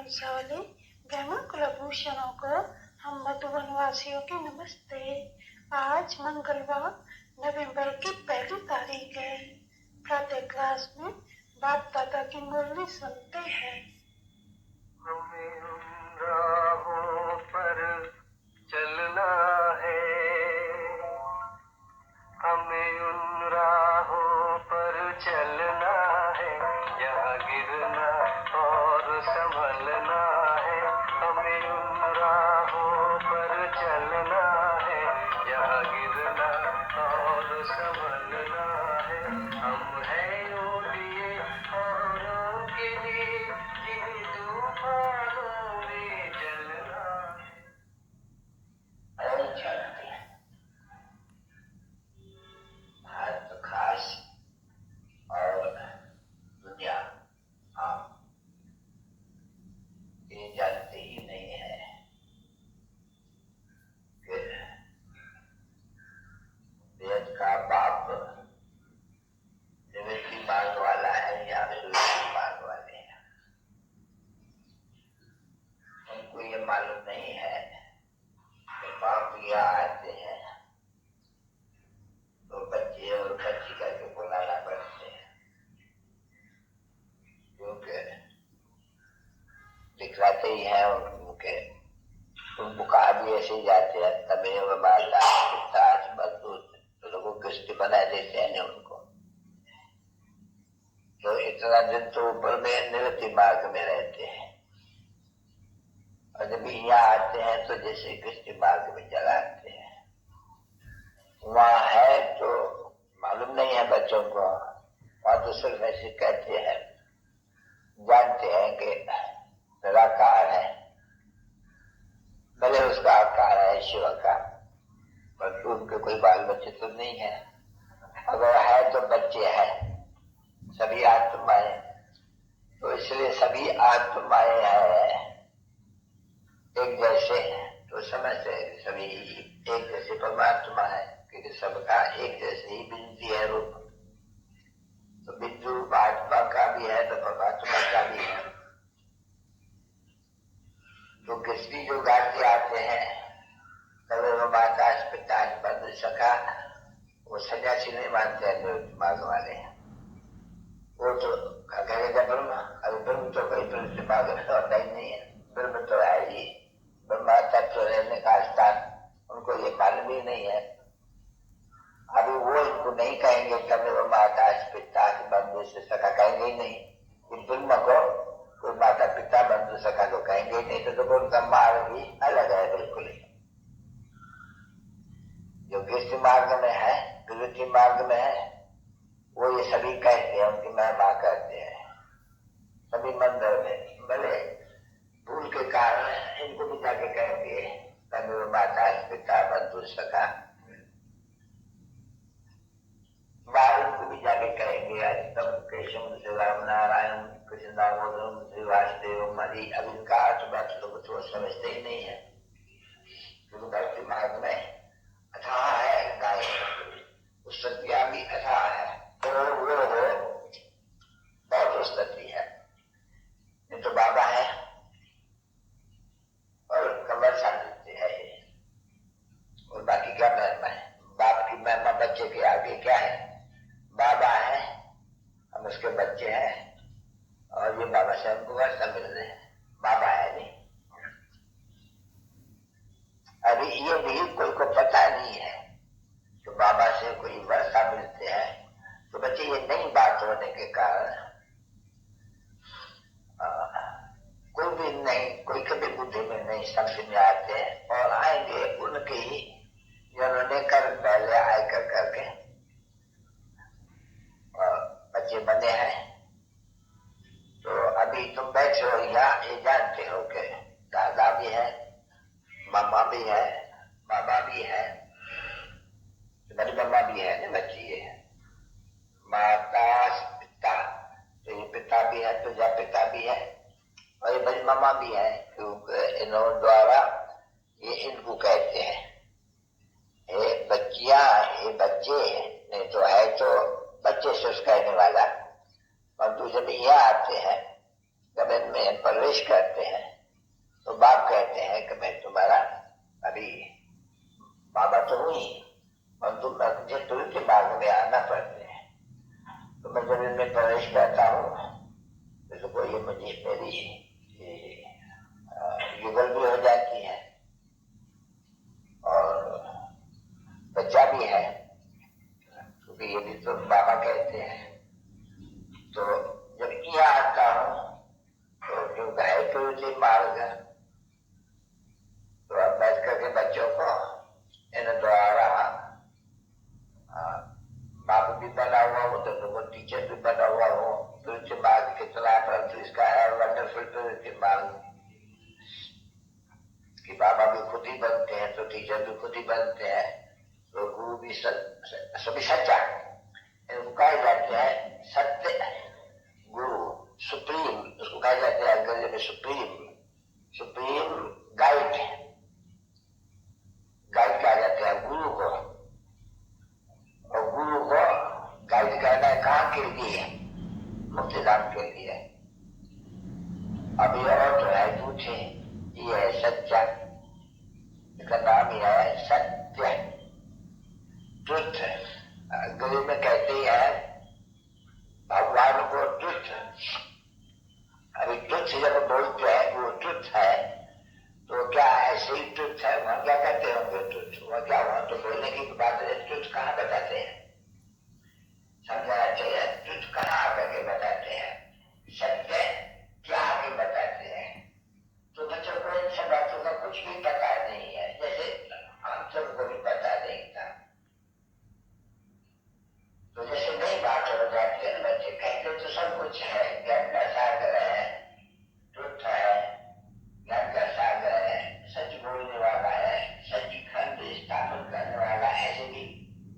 वंशावली ब्रह्म कुलभूषणों को हम मधुबन वासियों की नमस्ते। आज मंगलवार नवंबर की 1 तारीख है। प्रातः क्लास में बाप दादा की मुरली सुनते हैं। हमें उन राहों पर चलना है, हमें उन राहों पर चलना है, यहाँ गिरना और संभलना है। हमें उन राहों पर चलना है, यहाँ गिरना और संभलना है। हम हैं ओलिए औरों के लिए, जिन तूफानों में जलना है। भारत तो खास और दुनिया आप ये जानते ही नहीं है कि वेद का बाप निवृत्ति मार्ग वाला है या सुवृत्ति मार्ग वाले हैं। उनको ये मालूम नहीं है कि बाप यहाँ आते हैं तो बच्चे और बच्ची करके बुलाना पड़ते हैं, क्योंकि दिखलाते ही हैं उनके उनको कहा भी ऐसे जाते हैं तमेव माता पिता बंधु, तो लोगों किस्ती बना देते हैं ना उनको। तो इतना दिन तो ऊपर में निवृत्ति मार्ग में रहते हैं और जब यहाँ आते हैं तो जैसे किस्ती मार्ग में चलाते हैं। वहाँ है तो मालूम नहीं है बच्चों को, वहाँ तो सिर्फ ऐसे कहते हैं, जानते हैं कि निराकार है, भले उसका आकार है शिव का, पर उनके कोई बाल बच्चे तो नहीं है। अगर है तो बच्चे हैं, सभी आत्माएं, तो इसलिए सभी आत्माएं हैं एक जैसे हैं, तो समझते हैं सभी एक जैसे परमात्मा है, क्योंकि सबका एक जैसे ही बिंदु है रूप। तो बिंदु रूप आत्मा का भी है तो परमात्मा का भी है। तो किसकी जो गाते आते हैं तब वो माता पिता बंधु सखा, वो सन्यासी नहीं मानते हैं निवृत्ति मार्ग वाले। वो तो कहेगा ब्रह्म, अभी ब्रह्म तो कोई निवृत्ति मार्ग में होता ही नहीं है। ब्रह्म तो है ही, ब्रह्मा तत्व रहने का स्थान, उनको ये मालूम ही नहीं है। अभी वो इनको नहीं कहेंगे कभी वो माता पिता बंधु से सखा कहेंगे ही नहीं, कि ब्रह्म को कोई माता पिता बंधु सखा को कहेंगे ही नहीं। तो उनका मार्ग भी अलग है बिल्कुल ही। जो कृष्ण मार्ग में है, विरुद्धि मार्ग में है, वो ये सभी कहते हैं, उनकी महिमा करते हैं सभी मंदिर में। भले भूल के कारण इनको भी जाके कहेंगे कभी वो माता पिता बंधु सखा, बाहर को भी जाके कहेंगे तब केशव श्री राम नारायण कृष्ण दामोदरम श्री वासुदेव मरी। अब इनका अर्थ बात लोग तो समझते ही नहीं है, क्योंकि भक्ति मार्ग में अथाह है गाय, उस सत्या भी अथाह है, तो वो बहुत उस्तति है। ये तो बाबा है और कमर सामने है, और बाकी क्या महिमा है? बाप की महिमा बच्चे के आगे क्या है? बाबा है, हम उसके बच्चे हैं, और ये बाबा से हमको वर्षा मिल रहे हैं, बाबा है नहीं। अभी ये भी कोई को पता नहीं है कि बाबा से कोई वर्षा मिलते हैं, तो बच्चे ये नई बात होने के कारण कोई भी नहीं, कोई कभी बुद्धि में नहीं समझ में आते हैं, और आएंगे उनके ही जिन्होंने कर पहले आय कर करके बच्चे बने हैं। तो अभी तुम बैठे हो यहाँ, ये जानते हो कि दादा भी है, मामा भी है, बाबा भी है, मेरी मम्मा भी है ना बच्ची, ये माता पिता, तो ये पिता भी है, तो जा पिता भी है, और ये बड़ी मम्मा भी है, क्योंकि इन्हों द्वारा ये इनको कहते हैं हे बच्चियां, हे बच्चे, नहीं तो है तो बच्चे से कहने वाला। परंतु जब यहाँ आते हैं तब इनमें प्रवेश प्रवेश करते हैं तो बाप कहते हैं कि मैं तुम्हारा अभी बाबा तो हूँ ही, और मुझे तुम के मार्ग में आना पड़ते हैं। तो मैं जब इनमें प्रवेश करता हूँ तो ये मुझे मेरी युगल भी हो जाती है और बच्चा भी है, क्योंकि ये भी तो बाबा कहते हैं। तो जब यहाँ आता हूँ तो क्योंकि है तो मार्ग, तो अब बैठ करके बच्चों को इन द्वारा बाप भी बना हुआ हो तो टीचर भी बना हुआ हो, तो इनके मार्ग कितना परंतु इसका है वंडरफुल तो इनके मार्ग कि बाबा भी खुद ही बनते हैं तो टीचर भी खुद ही बनते हैं, तो गुरु भी सभी सच्चा इनको कहा जाते हैं सत्य गुरु सुप्रीम, उसको कहा जाता है अंग्रेजी में सुप्रीम गाइड कहा जाता है गुरु को। और गुरु को गाइड करना है कहाँ के लिए? मुक्ति धाम के लिए। अभी और जो है झूठे, ये है सच्चा, इसका नाम ही है सत्य ट्रुथ। अंग्रेजी में कहते हैं भगवान को ट्रुथ। अभी ट्रुथ जब बोलते हैं वो ट्रुथ है तो क्या ऐसे ही ट्रुथ है? वहां क्या कहते होंगे ट्रुथ? वहां क्या, वहां तो बोलने की बात है, ट्रुथ कहाँ बताते हैं? समझाना चाहिए ट्रुथ कहाँ आकर के बताते हैं, सत्य क्या आगे बताते हैं। तो बच्चों को इन सब बातों का कुछ भी पता नहीं है, जैसे हम सबको भी पता नहीं था। तो जैसे नई बात हो जाती है, बच्चे कहते तो सब कुछ है, ज्ञान का सागर है, ट्रुथ है, ज्ञान का सागर है, सच बोलने वाला है, सचखंड स्थापन करने वाला, ऐसे भी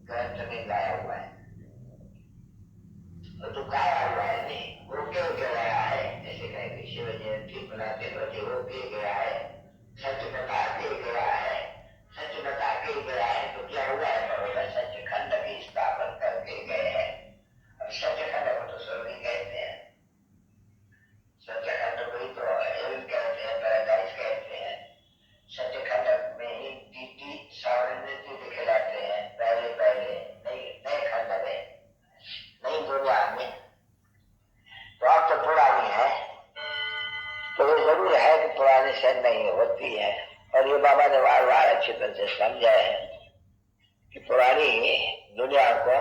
ग्रंथ में गाया हुआ है। तो गाया हुआ है नहीं, वो क्यों गया है? जैसे कहेंगे शिव जयंती बनाते बजे हो के गया है, सच बता के गया है, सच बता के गया है, तो क्या हुआ है? बरोबर सचखंड की स्थापन करके गए हैं। अब सचखंड को तो स्वर्ग ही कहते हैं, सचखंड को ही तो हेवन कहते हैं, पैराडाइज कहते हैं। सचखंड में ही टीटी सावरण्य दिखलाते हैं पहले नए खंड में, नई दुनिया में। तो अब तो पुरानी है, तो ये जरूर है कि पुरानी से नहीं होती है। और ये बाबा ने बार बार अच्छी तरह से समझा है कि पुरानी दुनिया को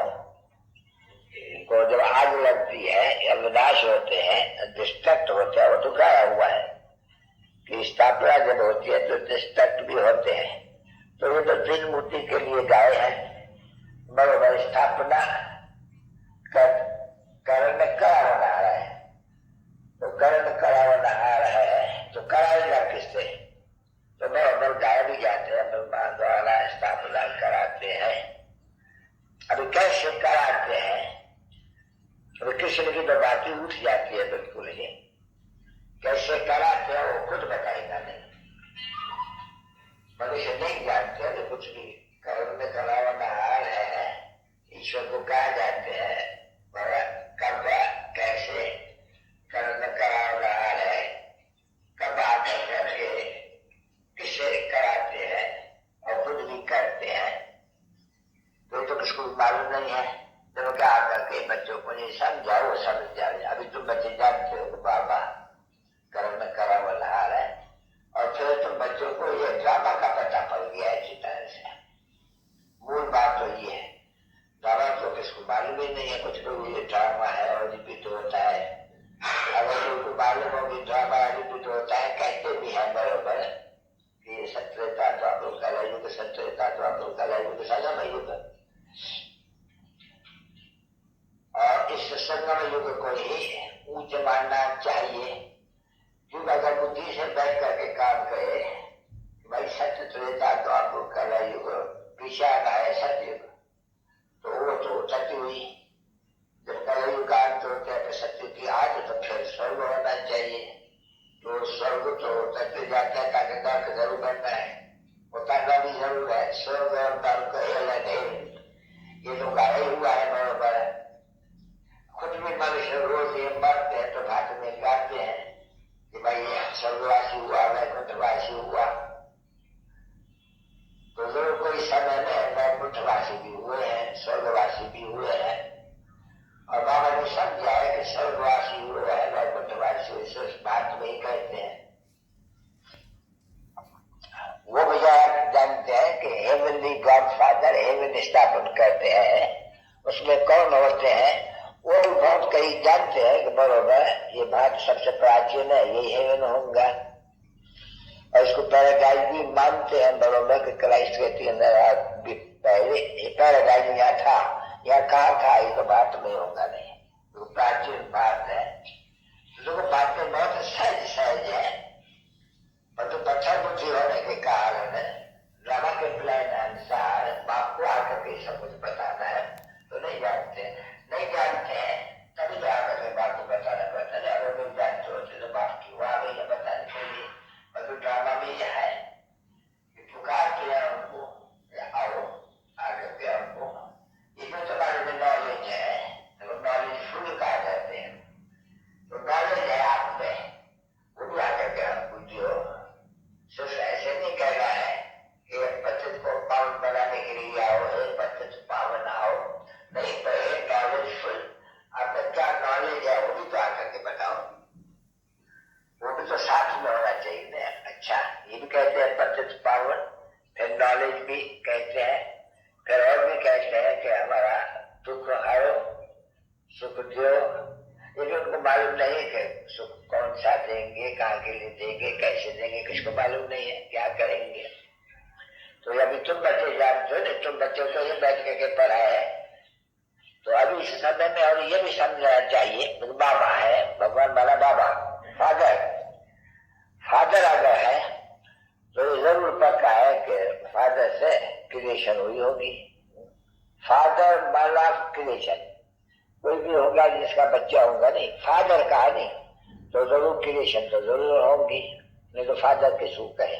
जब आग लगती है या विनाश होते हैं, डिस्ट्रक्ट होते हैं, वो तो गाया हुआ है कि स्थापना जब होती है तो डिस्ट्रक्ट भी होते हैं। तो ये तो तीन मूर्ति के लिए गाए हैं, बराबर स्थापना कर्ण करावनहार है, तो कर्ण करावनहार है तो कराएगा किससे? तो बराबर गाए भी जाते हैं, ब्रह्मा द्वारा स्थापना कराते हैं। अभी कैसे कराते हैं? अभी कृष्ण की तो बातें उठ जाती है बिल्कुल ही, कैसे कराते हैं वो खुद बताएगा नहीं, मनुष्य नहीं जानते हैं। तो कुछ भी कर्ण करावनहार है, ईश्वर को कहा जाते हैं, कब कैसे कर्ण करावनहार है, कब आकर करके किसे कराते हैं और खुद भी करते हैं, तो किसको मालूम नहीं है। जब क्या आकर के बच्चों को ये समझाओ समझ जाए। अभी तुम बच्चे जानते हो बाबा कर्ण करावनहार है, और फिर तुम बच्चों को ये ड्रामा का पता पड़ गया अच्छी तरह से। मूल बात तो ये है, ड्रामा तो किसको मालूम ही नहीं है, कुछ लोग ये ड्रामा है और रिपीट होता है। अगर उनको मालूम हो कि ड्रामा रिपीट होता है, कहते भी है बराबर कि सत्यता तो आप लोग कला युग, सत्यता तो आप लोग कला युग, संगम युग। और इस संगम युग को ही ऊंच मानना चाहिए, क्योंकि अगर बुद्धि से बैठ करके काम करे भाई सत्य त्रेता तो आप लोग कला युग, पीछे आना है सत्युग, तो वो तो सत्य हुई। जब कला युग का अंत होता है तो सत्य की आज, तो फिर स्वर्ग होना चाहिए। तो स्वर्ग तो सत्य जाता है ताकि नर्क जरूर बनना है, उतारना भी जरूर है। स्वर्ग और नर्क हेलन है, ये तो गाया ही हुआ है बराबर। खुद भी मनुष्य रोज ये मरते हैं तो भात में गाते हैं कि भाई स्वर्गवासी हुआ, वैकुंठवासी हुआ, तो जरूर कोई समय में वैकुंठवासी भी हुए हैं, स्वर्गवासी भी हुए हैं। और बाबा ने समझा है कि स्वर्गवासी हुए हैं, वैकुंठवासी हुए, उस बात में ही कहते हैं। वो भैया जानते हैं कि हेवनली गॉड फादर हेवन स्थापन करते हैं, उसमें कौन होते हैं वो भी बहुत कई जानते हैं कि बरोबर ये बात सबसे प्राचीन है, ये हेवन होगा। और इसको पैराडाइज भी मानते हैं बरोबर कि क्राइस्ट के 3000 पहले ये पैराडाइज यहाँ था, यहाँ कहा था, ये तो बात में होगा नहीं, तो प्राचीन बात है। तो बातें बहुत सहज सहज है, पर तो पत्थर बुद्धि होने के कारण ड्रामा के प्लान अनुसार बाप को आकर के सब कुछ बताना है, तो नहीं जानते हैं, तभी तो आकर के बाप को बताना पड़ता है। अगर लोग जानते होते तो बाप की वो आ गई है बताने के लिए। और तो ड्रामा में यह है कि पुकार किया उनको, आओ आकर के हमको, इसमें तुम्हारे में नॉलेज है, तो नॉलेज फुल कहा जाते हैं, तो नॉलेज है आप में, वो भी आकर के हमको दियो। सिर्फ ऐसे नहीं कहना है कि पतित को पावन बनाने के लिए आओ, पतित पावन आओ, नहीं, पहले नॉलेजफुल आपका क्या नॉलेज है वो भी तो आकर के बताओ, वो भी तो साथ में होना चाहिए ना। अच्छा, ये भी कहते हैं पतित पावन, फिर नॉलेज भी कहते हैं, फिर और भी कहते हैं कि हमारा दुख हरो, सुख दो। ये भी उनको मालूम नहीं है कि सुख कौन सा देंगे, कहाँ के लिए देंगे, कैसे देंगे, किसको मालूम नहीं है, क्या करेंगे। तो अभी तुम बच्चे जानते हो, तुम बच्चों को ये बैठ के पढ़ाए, तो अभी इस समय में और ये भी समझना चाहिए, बाबा है, भगवान वाला बाबा, फादर अगर है तो जरूर पक्का है कि फादर से क्रिएशन हुई होगी। फादर वाला क्रिएशन कोई भी होगा जिसका बच्चा होगा, नहीं फादर कहा नहीं तो जरूर क्रिएशन तो जरूर होगी, नहीं तो फादर किसको कहे,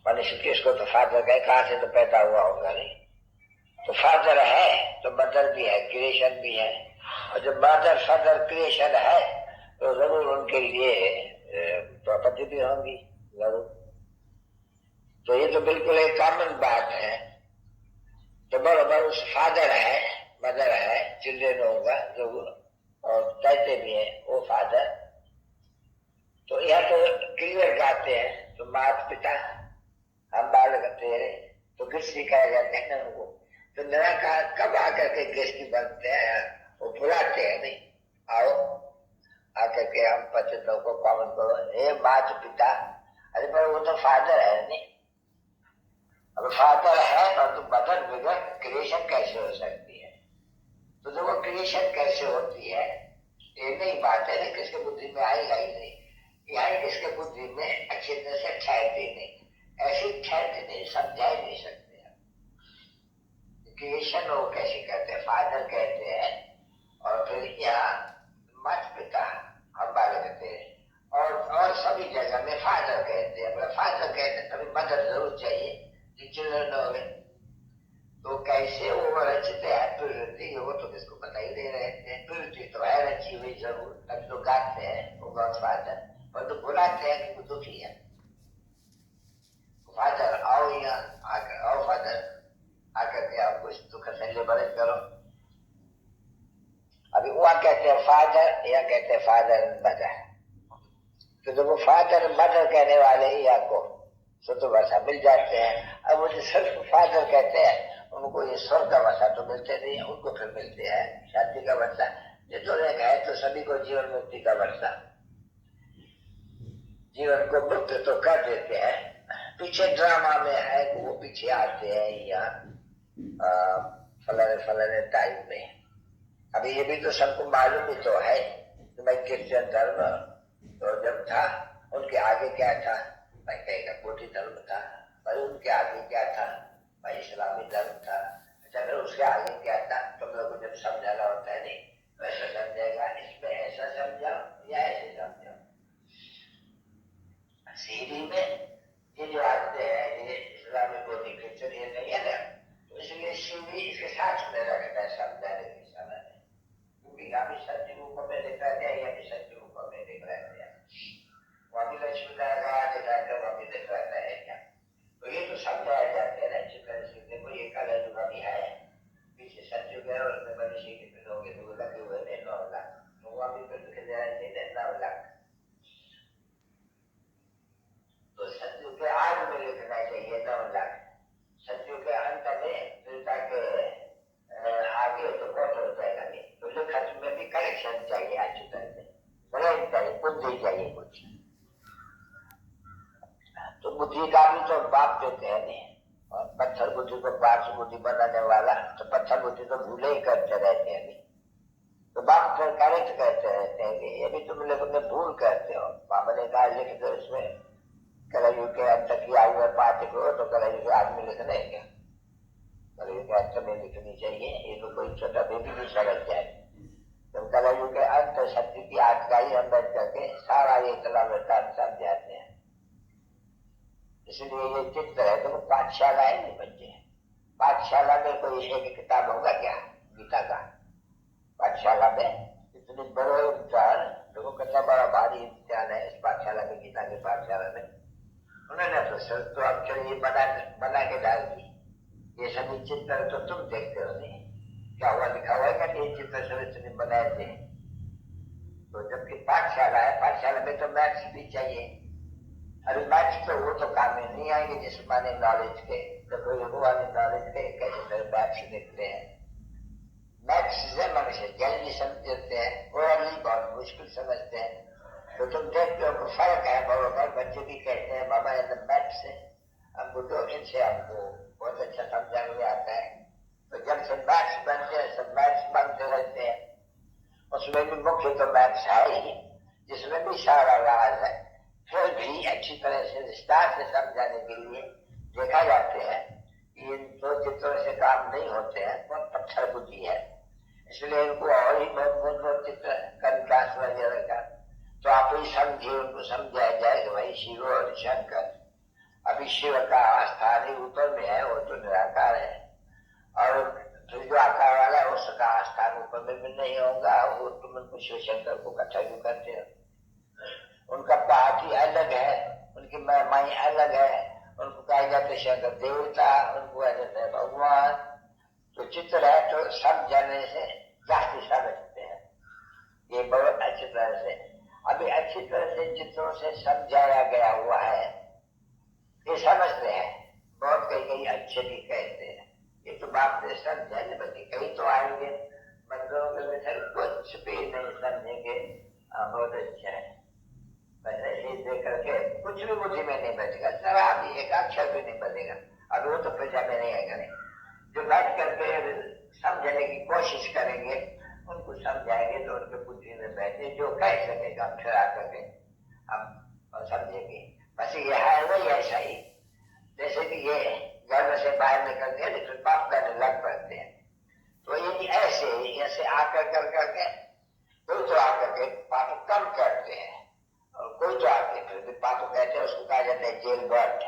मनुष्य किसको तो फादर कहे, कहां से तो पैदा हुआ होगा, नहीं तो फादर है तो मदर भी है, क्रिएशन भी है। और जब मदर फादर क्रिएशन है तो जरूर उनके लिए प्रॉपर्टी भी होगी जरूर। तो ये तो बिल्कुल एक कॉमन बात है। तो बराबर उस फादर है, मदर है, चिल्ड्रेन होगा जरूर, और कहते भी है वो फादर। तो यह तो क्लियर गाते हैं, तो माता पिता हम बालक तेरे, तो किस सिखाया जाता है ना वो। तो निराकार कब आकर के गेस्ट बनते हैं, वो बुलाते हैं, नहीं आओ आकर के हम पतितों को पावन करो, हे माता पिता। अरे पर वो तो फादर है, नहीं अब फादर है पर तो मदर बगैर क्रिएशन कैसे हो सकती है। तो जो वो क्रिएशन कैसे होती है ये नहीं बात है, किसके बुद्धि में आएगा ही नहीं, यहाँ किसके बुद्धि में अच्छी तरह से ठहरती नहीं, ऐसी ठहरती नहीं, समझा ही नहीं सकते। क्रिएशन वो कैसे कहते हैं, फादर कहते हैं, और फिर यहाँ माता पिता हम बालक कहते हैं, और सभी जगह में फादर कहते हैं। अगर फादर कहते हैं तभी मदर जरूर चाहिए, चिल्ड्रन हो गए। तो कैसे वो रचते हैं प्रवृत्ति, वो तो किसको पता ही नहीं रहते हैं। प्रवृत्ति तो है रची हुई जरूर, तभी तो गाते हैं वो गॉड फादर, पर तो बुलाते हैं कि वो दुखी है, फादर आओ यहाँ आकर, आओ फादर आकर के आप कुछ दुख से लिबरेट करो। अभी वहां कहते हैं फादर, या कहते हैं फादर एंड मदर। तो जब वो फादर मदर कहने वाले ही आपको शुद्ध भाषा मिल जाते हैं। अब वो जो सिर्फ फादर कहते हैं उनको ये स्वर्ग का भाषा तो मिलते नहीं है, उनको फिर मिलते हैं शांति का वर्षा। जो है तो सभी को जीवन मुक्ति का वर्षा, जीवन को मुक्त तो कर देते हैं। पीछे ड्रामा में है कि वो पीछे आते हैं यहाँ फलाने टाइम में। अभी ये भी तो सबको मालूम ही तो है कि भाई क्रिश्चियन धर्म तो जब था उनके आगे क्या था, भाई कहीं का कोटी धर्म था, भाई उनके आगे क्या था, भाई इस्लामी धर्म था। अच्छा फिर उसके आगे क्या था, तुम लोग को जब समझाना होता है नहीं वैसा समझेगा, इसमें ऐसा समझाओ या ऐसे समझाओ। सीढ़ी में ये जो आते हैं ये इस्लामी कोटी क्रिश्चियन ये नहीं है ना, तो इसलिए सीढ़ी इसके साथ में रखना है समझाने के समय, क्योंकि अभी सत्य रूप में दिख रहे हैं, या सत्य रूप में दिख रहे हैं। सुविधा गवा देता है तो अभी देख रहता है क्या। तो ये तो समझाया जाता है अच्छी तरह से। देखो ये कल युग अभी है, पीछे सतयुग है और उसमें मनुष्य के फिर होंगे 2 लाख हुए 9 लाख, तो अभी तो लिखे जा रहे थे 9 लाख। तो सतयुग के आज में लिखना चाहिए 9 लाख, सतयुग के अंत में फिर ताकि आगे तो बहुत हो जाएगा। नहीं तो लिखत में भी करेक्शन चाहिए अच्छी तरह से, ब्रेन चाहिए, बुद्धि चाहिए कुछ। तो बुद्धि का भी तो बाप देते हैं नहीं, और पत्थर बुद्धि को पार्श बुद्धि बनाने वाला, तो पत्थर बुद्धि तो भूले ही करते रहते हैं नहीं, तो बाप फिर करेक्ट करते रहते हैं कि ये भी तुम लोग ने भूल करते हो। बाबा ने कहा लिख दो इसमें कलयुग के अंत की आयु में पाठ करो, तो कलयुग के आदमी लिखना है क्या? कलयुग के अंत में लिखनी चाहिए, ये तो कोई छोटा बेबी भी समझ जाए। तो कलयुग के अंत शक्ति की आटकाई अंदर करके सारा ये कला वृत्तांत समझाते हैं। इसलिए ये चित्र है। तो पाठशाला है नहीं बच्चे, पाठशाला में कोई एक किताब होगा क्या गीता का? पाठशाला में इतनी बड़े इम्तिहान, देखो कितना बड़ा भारी इम्तिहान है इस पाठशाला में, गीता की पाठशाला में। उन्होंने तो सर तो अक्षर ये बना के डाल दी, ये सभी चित्र तो तुम देखते हो नहीं, क्या हुआ लिखा हुआ है कि ये चित्र सभी बनाए थे। तो जबकि पाठशाला है, पाठशाला में तो मैथ्स भी चाहिए। अरे मैथ्स तो वो तो काम में नहीं आएंगे जिस माने नॉलेज के, तो कोई वाले नॉलेज के कैसे तरह मैथ्स देखते हैं। मैथ्स से मनुष्य जल्दी समझते हैं, ओरली बहुत मुश्किल समझते हैं। तो तुम देखते हो कि फर्क है बराबर। बच्चे भी कहते हैं मामा ये मैथ्स है, हमको तो इनसे हमको बहुत अच्छा समझा में आता है। तो जब से मैथ्स बनते हैं सब मैथ्स बनते रहते हैं। उसमें भी मुख्य तो मैथ्स है ही, जिसमें भी सारा राज है। फिर भी अच्छी तरह से विस्तार से समझाने के लिए देखा जाते हैं कि इन 2 चित्रों से काम नहीं होते हैं, बहुत पत्थर बुद्धि है। इसलिए इनको और ही बहुत चित्र कंकास वगैरह का तो आप ही समझिए, उनको समझाया जाए कि भाई शिव और शंकर, अभी शिव का स्थान ही ऊपर में है, वो तो निराकार है, और फिर जो आकार वाला है उसका स्थान ऊपर में भी नहीं होगा। वो तुम उनको शिव शंकर को इकट्ठा क्यों करते हो? उनका पार्टी अलग है, उनकी महिमाएं अलग है। उनको कहा जाता है शंकर देवता, उनको कहा जाता है भगवान। तो चित्र है तो सब जाने से जाति समझते हैं ये बहुत अच्छी तरह से। अभी अच्छी तरह से चित्रों से समझाया गया हुआ है, ये समझते हैं। बहुत कई अच्छे भी कहते हैं ये तो बाप ने समझा नहीं, बल्कि कहीं तो आएंगे मंदिरों में कुछ भी नहीं समझेंगे। बहुत अच्छा है, ऐसे देख करके कुछ भी बुद्धि में नहीं बचेगा, जरा भी एक अक्षर भी नहीं बनेगा। अब वो तो प्रजा में नहीं आएगा। नहीं जो बैठ करके समझने की कोशिश करेंगे उनको समझाएंगे तो उनके बुद्धि में बैठे, जो कह सकेगा अक्षर आकर के हम समझेंगे। बस ये है वही ऐसा ही, जैसे कि ये घर से बाहर निकलते हैं तो पाप करने लग पड़ते हैं। तो ये ऐसे आकर कर करके कोई तो आकर के पाप कम करते हैं, और कोई तो आके फिर भी पाप कहते हैं, उसको कहा जाता है जेल बर्ड।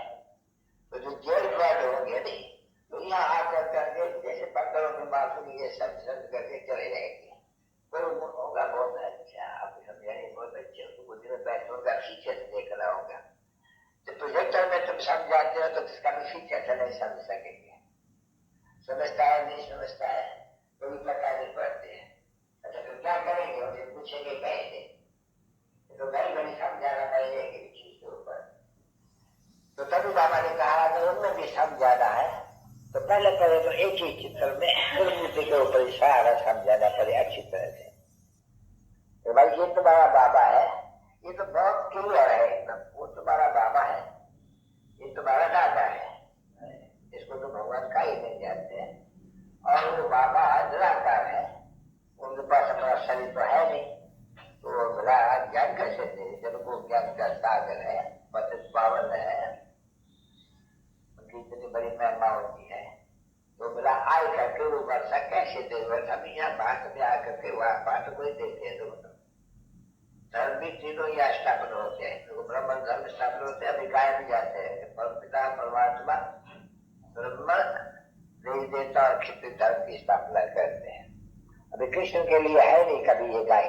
तो जो जेल बर्ड होंगे नहीं, तो यहाँ आकर करके जैसे पत्थरों के मासूम ये सब करके चले जाएंगे। कोई होगा बहुत अच्छा, आप समझाएंगे बहुत अच्छे, उसको बुद्धि में बैठ होगा, पीछे से देख रहा होगा। तो प्रोजेक्टर में तुम समझाते हो तो किसका भी फीचर से नहीं समझ सकेंगे। समझता है नहीं समझता है कोई पता नहीं पड़ते हैं। अच्छा तो क्या करेंगे, उनसे पूछेंगे कैसे, तो भाई मैंने समझाना पड़ेगा एक चीज के ऊपर। तो तभी बाबा ने कहा अगर उनमें भी समझाना है तो पहले तो एक ही चित्र में मूर्ति के ऊपर सारा समझाना पड़े अच्छी तरह से। तो भाई ये तुम्हारा बाबा है, ये तो बहुत क्लियर है एकदम, वो तुम्हारा बाबा है, ये तुम्हारा दादा है, इसको तो भगवान का ही नहीं जानते हैं। और वो बाबा निराकार है, उनके पास अपना शरीर तो है नहीं, तो वो बोला ज्ञान कैसे दे जब वो ज्ञान का सागर है, 52 है, उनकी इतनी बड़ी महिमा होती है। तो बोला आय करके वो वर्षा कैसे दे, अभी यहाँ भारत में आकर के वहाँ पाठ कोई देते हैं। तो धर्म भी तीनों ही स्थापन होते हैं, तो ब्रह्म धर्म स्थापन होते हैं, अभी गाय भी जाते हैं पिता परमात्मा ब्रह्म देवी देवता और क्षत्रिय धर्म की स्थापना करते हैं। अभी कृष्ण के लिए है नहीं कभी ये गाय,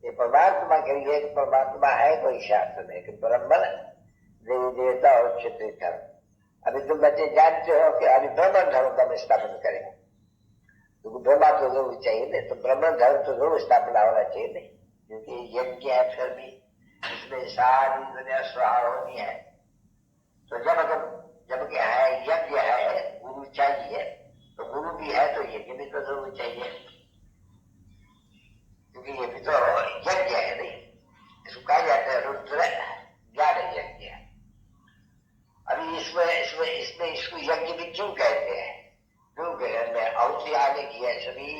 ये परमात्मा के लिए कि परमात्मा है कोई शास्त्र नहीं कि ब्रह्मण देवी देवता और क्षत्रिय धर्म। अभी तुम बच्चे जानते हो कि अभी ब्राह्मण धर्म का स्थापन करेंगे, क्योंकि ब्रह्मा तो जरूर चाहिए नहीं, तो ब्राह्मण धर्म तो जरूर स्थापना होना चाहिए नहीं, क्योंकि यज्ञ है, फिर भी इसमें सारी दुनिया स्वाहा होनी है। तो जब क्या है यज्ञ है, गुरु चाहिए, तो गुरु भी है तो यज्ञ भी तो जरूर चाहिए, क्योंकि ये भी तो यज्ञ है नहीं। इसको कहा जाता है रुद्र ज्ञान यज्ञ। अभी इसमें इसको यज्ञ भी क्यों कहते हैं? क्योंकि में आहुति आने की है सभी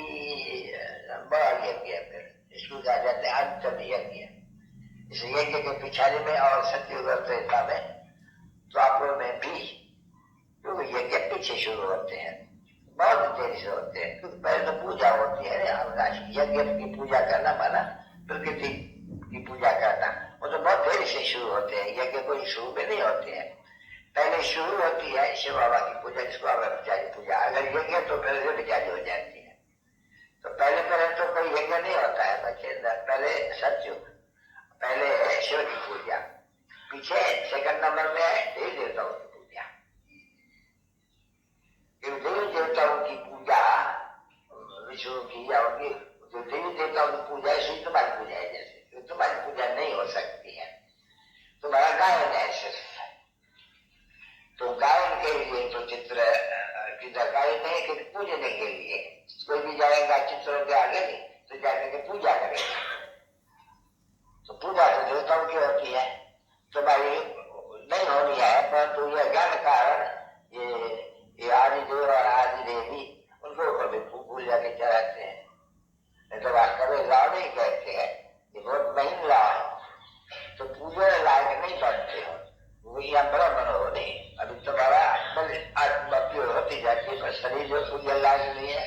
बड़ा यज्ञ है, फिर इसको कहा जाता है अंतम यज्ञ। इस यज्ञ के पिछाड़ी में और सत्युग त्रेता में, द्वापर में भी, क्योंकि यज्ञ पीछे शुरू होते हैं, बहुत देरी से होते हैं, क्योंकि पहले तो पूजा होती है। यज्ञ की पूजा करना माना प्रकृति की पूजा करना, वो तो बहुत देरी से शुरू होते हैं। यज्ञ कोई शुरू में नहीं होते हैं, पहले शुरू होती है शिव बाबा की पूजा, जिसको अव्यभिचारी पूजा। अगर यज्ञ तो पहले व्यभिचारी हो जाती है। तो पहले तो कोई यज्ञ नहीं होता है बच्चे, पहले सत्युग, पहले शिव की पूजा, पीछे सेकंड नंबर में है देवी देवताओं की पूजा। देवी देवताओं की पूजा विष्णु की या उनकी जो देवी देवताओं की पूजा है, इसलिए तुम्हारी पूजा है। जैसे तुम्हारी पूजा नहीं हो सकती है, तुम्हारा गायन है सिर्फ, तो गायन के लिए तो चित्र की गायन नहीं कि पूजने के लिए। कोई भी जाएगा चित्रों के आगे नहीं तो जाकर के पूजा करेगा, तो पूजा तो देवताओं की होती है, तुम्हारी नहीं होनी है। परंतु यह ज्ञान कारण ये आदिदेव और आदि देवी उनको कभी पूजा के चढ़ाते हैं। नहीं तो वास्तव में लाभ नहीं कहते हैं, ये बहुत महीन लाभ है, तो पूजा लायक नहीं बनते हो, वही हम ब्राह्मण हो नहीं। अभी तुम्हारा आत्मा प्योर होती जाती है, पर शरीर जो पूजा लायक नहीं है,